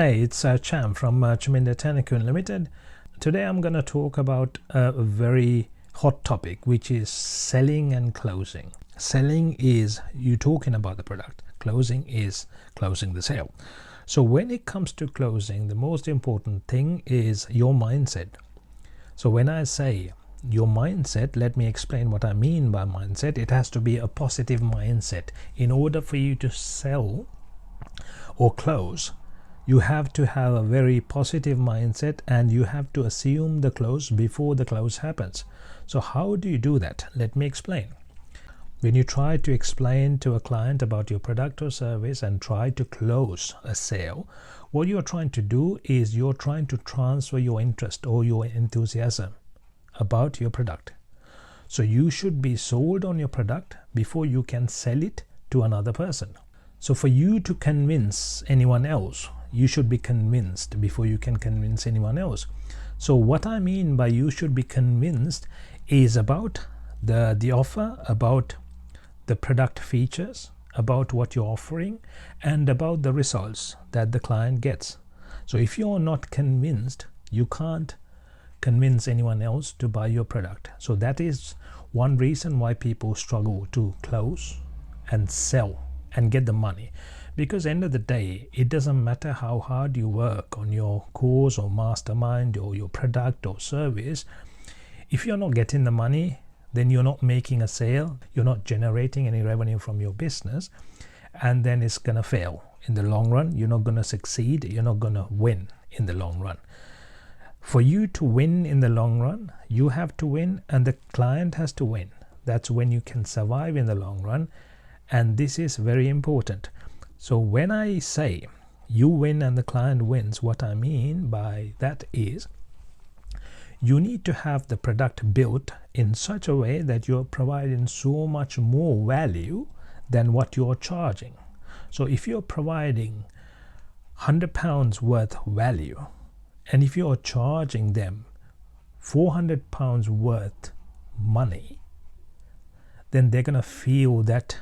Hey, it's Cham from Chaminda Tenakun Limited. Today I'm going to talk about a very hot topic, which is selling and closing. Selling is you talking about the product. Closing is closing the sale. So when it comes to closing, the most important thing is your mindset. So when I say your mindset, let me explain what I mean by mindset. It has to be a positive mindset. In order for you to sell or close, you have to have a very positive mindset and you have to assume the close before the close happens. So how do you do that? Let me explain. When you try to explain to a client about your product or service and try to close a sale, what you're trying to do is you're trying to transfer your interest or your enthusiasm about your product. So you should be sold on your product before you can sell it to another person. So for you to convince anyone else, you should be convinced before you can convince anyone else. So what I mean by you should be convinced is about the offer, about the product features, about what you're offering, and about the results that the client gets. So if you're not convinced, you can't convince anyone else to buy your product. So that is one reason why people struggle to close and sell and get the money. Because end of the day, it doesn't matter how hard you work on your course or mastermind or your product or service. If you're not getting the money, then you're not making a sale, you're not generating any revenue from your business, and then it's gonna fail in the long run. You're not gonna succeed, you're not gonna win in the long run. For you to win in the long run, you have to win and the client has to win. That's when you can survive in the long run, and this is very important. So when I say you win and the client wins, what I mean by that is you need to have the product built in such a way that you're providing so much more value than what you're charging. So if you're providing £100 worth value, and if you're charging them £400 worth money, then they're gonna feel that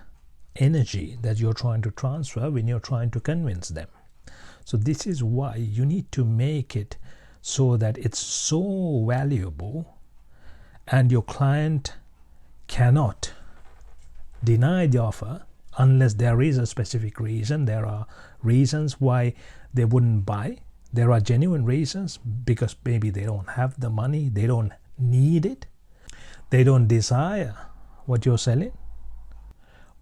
energy that you're trying to transfer when you're trying to convince them. So this is why you need to make it so that it's so valuable and your client cannot deny the offer unless there is a specific reason. There are reasons why they wouldn't buy. There are genuine reasons, because maybe they don't have the money, they don't need it, they don't desire what you're selling,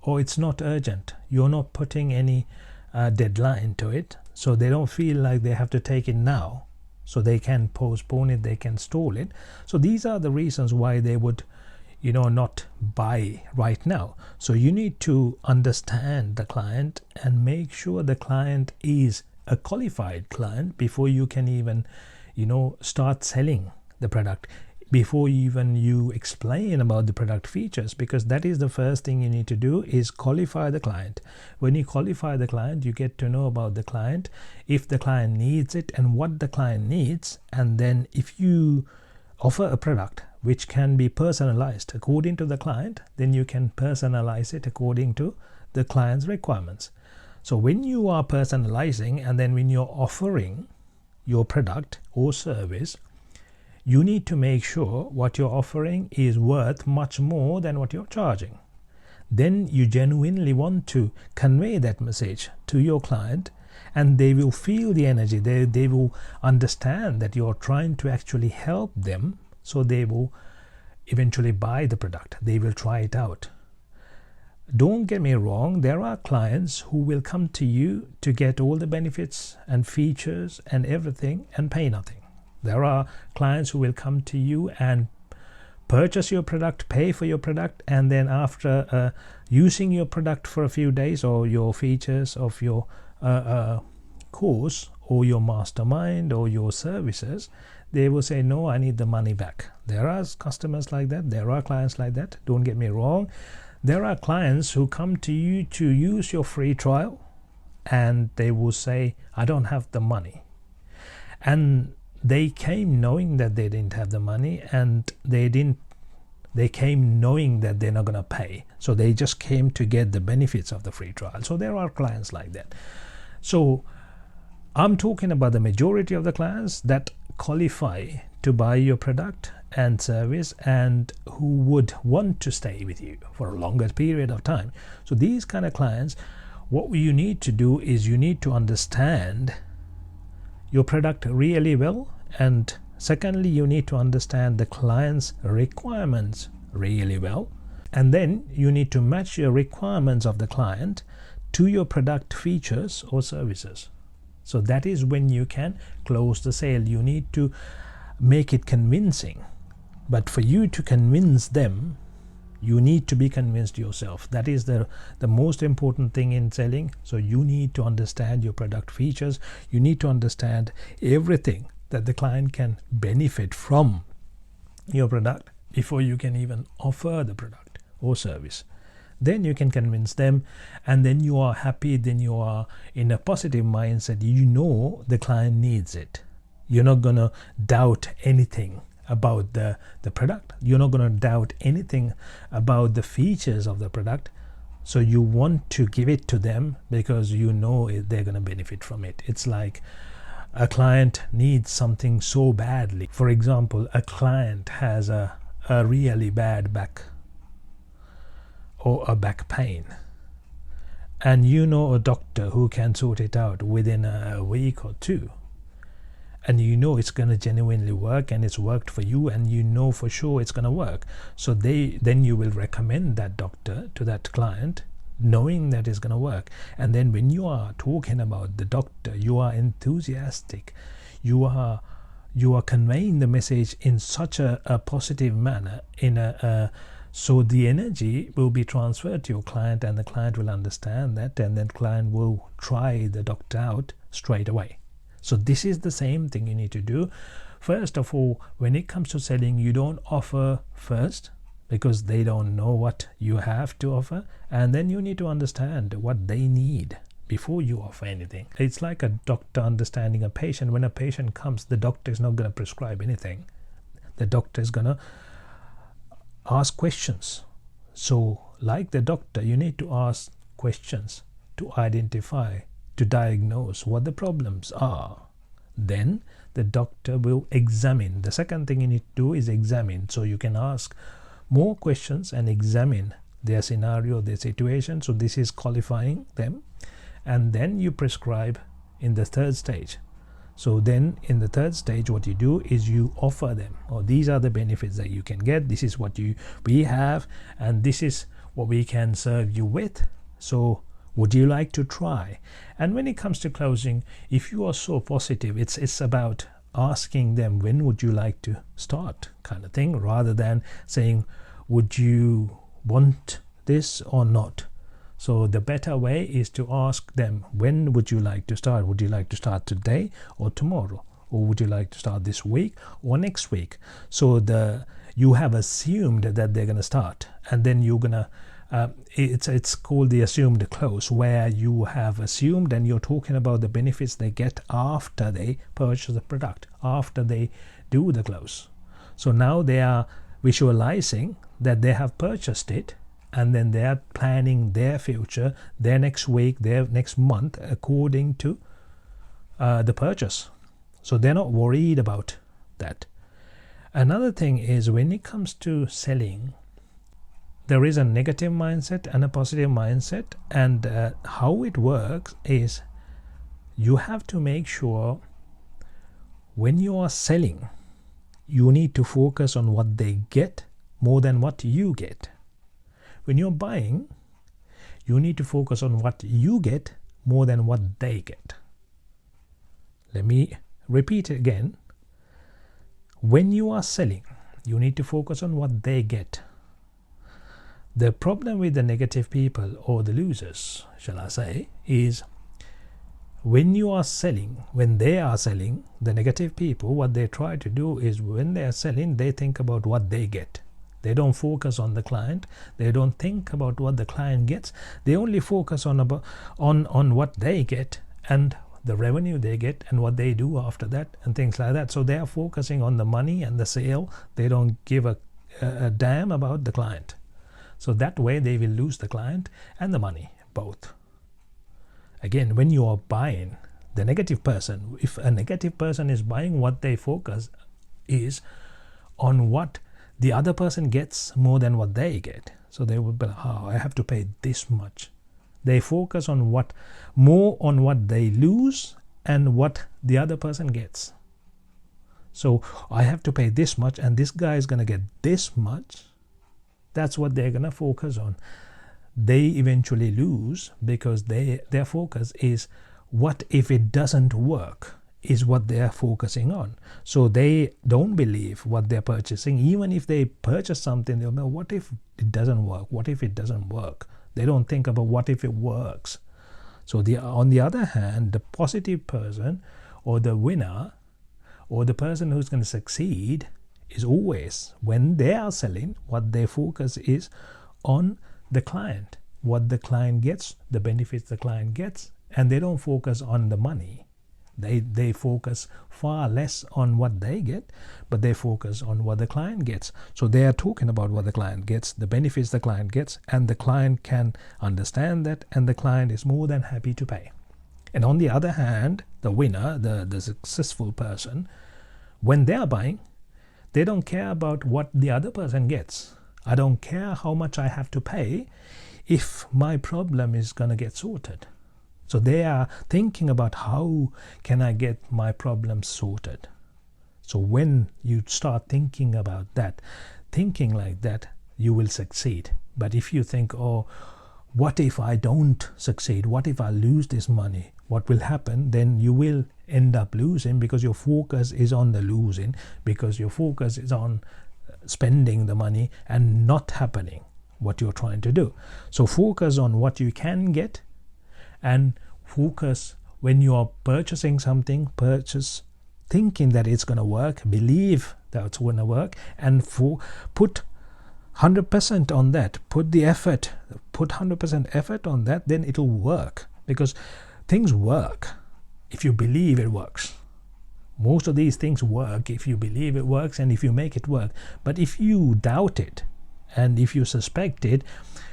or it's not urgent. You're not putting any deadline to it, so they don't feel like they have to take it now, so they can postpone it, they can stall it. So these are the reasons why they would not buy right now. So you need to understand the client and make sure the client is a qualified client before you can even start selling the product, before even you explain about the product features, because that is the first thing you need to do, is qualify the client. When you qualify the client, you get to know about the client, if the client needs it and what the client needs. And then if you offer a product which can be personalized according to the client, then you can personalize it according to the client's requirements. So when you are personalizing and then when you're offering your product or service, you need to make sure what you're offering is worth much more than what you're charging. Then you genuinely want to convey that message to your client, and they will feel the energy. They will understand that you're trying to actually help them, so they will eventually buy the product. They will try it out. Don't get me wrong, there are clients who will come to you to get all the benefits and features and everything and pay nothing. There are clients who will come to you and purchase your product, pay for your product, and then after using your product for a few days or your features of your course or your mastermind or your services, they will say, no, I need the money back. There are customers like that. There are clients like that. Don't get me wrong. There are clients who come to you to use your free trial and they will say, I don't have the money. And they came knowing that they didn't have the money, and they came knowing that they're not going to pay. So they just came to get the benefits of the free trial. So there are clients like that. So I'm talking about the majority of the clients that qualify to buy your product and service and who would want to stay with you for a longer period of time. So these kind of clients, what you need to do is you need to understand your product really well, and secondly, you need to understand the client's requirements really well, and then you need to match your requirements of the client to your product features or services. So that is when you can close the sale. You need to make it convincing, but for you to convince them, you need to be convinced yourself. That is the most important thing in selling. So you need to understand your product features. You need to understand everything that the client can benefit from your product before you can even offer the product or service. Then you can convince them, and then you are happy, then you are in a positive mindset. You know the client needs it. You're not going to doubt anything about the product. You're not going to doubt anything about the features of the product. So you want to give it to them because you know they're going to benefit from it. It's like a client needs something so badly. For example, a client has a really bad back or a back pain, and you know a doctor who can sort it out within a week or two, and you know it's going to genuinely work, and it's worked for you, and you know for sure it's going to work. So then you will recommend that doctor to that client, knowing that it's going to work. And then when you are talking about the doctor, you are enthusiastic, you are conveying the message in such a positive manner, so the energy will be transferred to your client, and the client will understand that, and then client will try the doctor out straight away. So this is the same thing you need to do. First of all, when it comes to selling, you don't offer first because they don't know what you have to offer, and then you need to understand what they need before you offer anything. It's like a doctor understanding a patient. When a patient comes, the doctor is not going to prescribe anything. The doctor is going to ask questions. So like the doctor, you need to ask questions to identify, to diagnose what the problems are. Then the doctor will examine. The second thing you need to do is examine. So you can ask more questions and examine their scenario, their situation. So this is qualifying them, and then you prescribe in the third stage. So then in the third stage, what you do is you offer them, or these are the benefits that you can get, this is what we have, and this is what we can serve you with. So would you like to try? And when it comes to closing, if you are so positive, it's about asking them, when would you like to start, kind of thing, rather than saying, would you want this or not? So the better way is to ask them, when would you like to start? Would you like to start today or tomorrow? Or would you like to start this week or next week? So you have assumed that they're going to start, and then you're going to it's called the assumed close, where you have assumed and you're talking about the benefits they get after they purchase the product, after they do the close. So now they are visualizing that they have purchased it, and then they are planning their future, their next week, their next month according to the purchase. So they're not worried about that. Another thing is, when it comes to selling, there is a negative mindset and a positive mindset, and how it works is you have to make sure when you are selling, you need to focus on what they get more than what you get. When you're buying, you need to focus on what you get more than what they get. Let me repeat again. When you are selling, you need to focus on what they get. The problem with the negative people, or the losers, shall I say, is when you are selling, when they are selling, the negative people, what they try to do is, when they are selling, they think about what they get. They don't focus on the client. They don't think about what the client gets. They only focus on what they get and the revenue they get and what they do after that and things like that. So they are focusing on the money and the sale. They don't give a damn about the client. So that way they will lose the client and the money, both. Again, when you are buying, The negative person, if a negative person is buying, what they focus is on what the other person gets more than what they get. So they will be like, oh, I have to pay this much. They focus on what they lose and what the other person gets. So I have to pay this much and this guy is going to get this much. That's what they're going to focus on. They eventually lose because their focus is what if it doesn't work, is what they're focusing on. So they don't believe what they're purchasing. Even if they purchase something, they'll know, what if it doesn't work? What if it doesn't work? They don't think about what if it works. So on the other hand, the positive person or the winner or the person who's going to succeed is always, when they are selling, what their focus is on the client, what the client gets, the benefits the client gets, and they don't focus on the money. They focus far less on what they get, but they focus on what the client gets. So they are talking about what the client gets, the benefits the client gets, and the client can understand that, and the client is more than happy to pay. And on the other hand, the winner, the successful person, when they are buying, they don't care about what the other person gets. I don't care how much I have to pay if my problem is going to get sorted. So they are thinking about how can I get my problem sorted. So when you start thinking about that, thinking like that, you will succeed. But if you think, oh, what if I don't succeed? What if I lose this money? What will happen? Then you will end up losing, because your focus is on the losing, because your focus is on spending the money and not happening what you're trying to do. So focus on what you can get, and focus when you are purchasing something, purchase thinking that it's going to work, believe that it's going to work, and put 100% on that, put the effort, put 100% effort on that, then it'll work, because things work if you believe it works. Most of these things work if you believe it works and if you make it work. But if you doubt it and if you suspect it,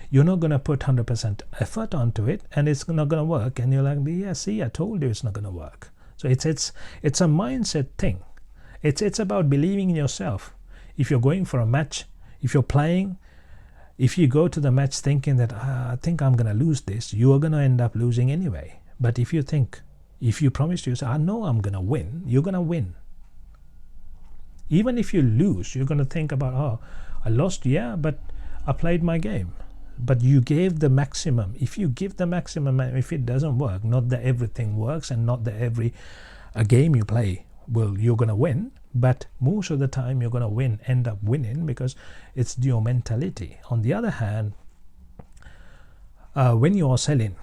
you're not going to put 100% effort onto it, and it's not going to work, and you're like, yeah, see, I told you it's not going to work. So it's a mindset thing. It's about believing in yourself. If you're going for a match, if you're playing, if you go to the match thinking that I think I'm going to lose this, you are going to end up losing anyway. But if you promise to yourself, I know I'm going to win, you're going to win. Even if you lose, you're going to think about, oh, I lost, yeah, but I played my game. But you gave the maximum. If you give the maximum, if it doesn't work, not that everything works and not that every game you play, well, you're going to win. But most of the time you're going to end up winning, because it's your mentality. On the other hand, when you are selling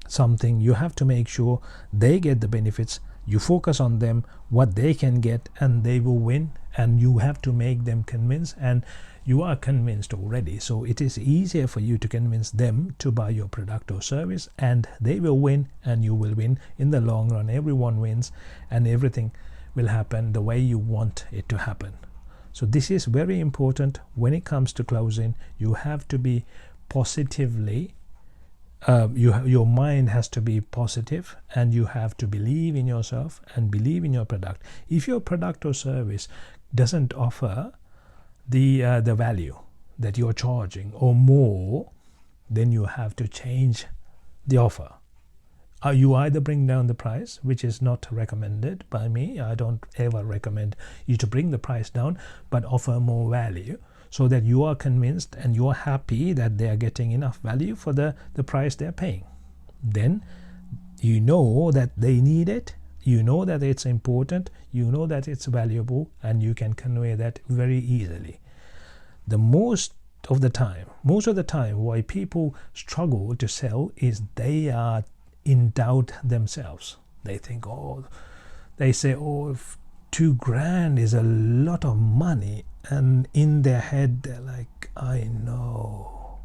something, you have to make sure they get the benefits. You focus on them, what they can get, and they will win. And you have to make them convinced, and you are convinced already. So it is easier for you to convince them to buy your product or service, and they will win and you will win. In the long run, everyone wins and everything will happen the way you want it to happen. So this is very important when it comes to closing. You have to be positively, your mind has to be positive, and you have to believe in yourself and believe in your product. If your product or service doesn't offer the value that you're charging or more, then you have to change the offer. You either bring down the price, which is not recommended by me. I don't ever recommend you to bring the price down, but offer more value, so that you are convinced and you are happy that they are getting enough value for the price they're paying. Then you know that they need it, you know that it's important, you know that it's valuable, and you can convey that very easily. Most of the time why people struggle to sell is they are in doubt themselves. They think, they say, if $2,000 is a lot of money, and in their head they're like, I know.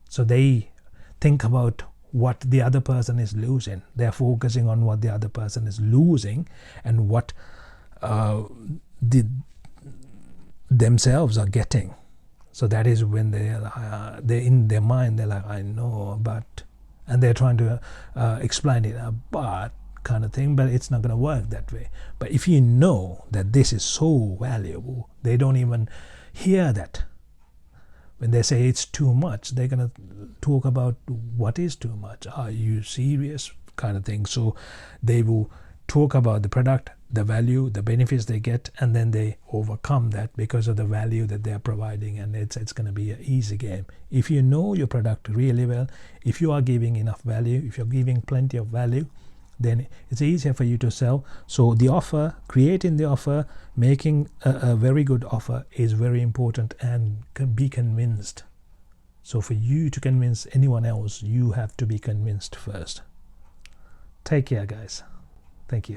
So they think about what the other person is losing. They're focusing on what the other person is losing and what themselves are getting. So that is when they're in their mind, they're like, I know, but and they're trying to explain it, but kind of thing, but it's not going to work that way. But if you know that this is so valuable, they don't even hear that. When they say it's too much, they're going to talk about what is too much. Are you serious? Kind of thing. So they will talk about the product, the value, the benefits they get, and then they overcome that because of the value that they're providing, and it's going to be an easy game. If you know your product really well, if you are giving enough value, if you're giving plenty of value, then it's easier for you to sell. So the offer, creating the offer, making a very good offer is very important, and can be convinced. So for you to convince anyone else, you have to be convinced first. Take care, guys. Thank you.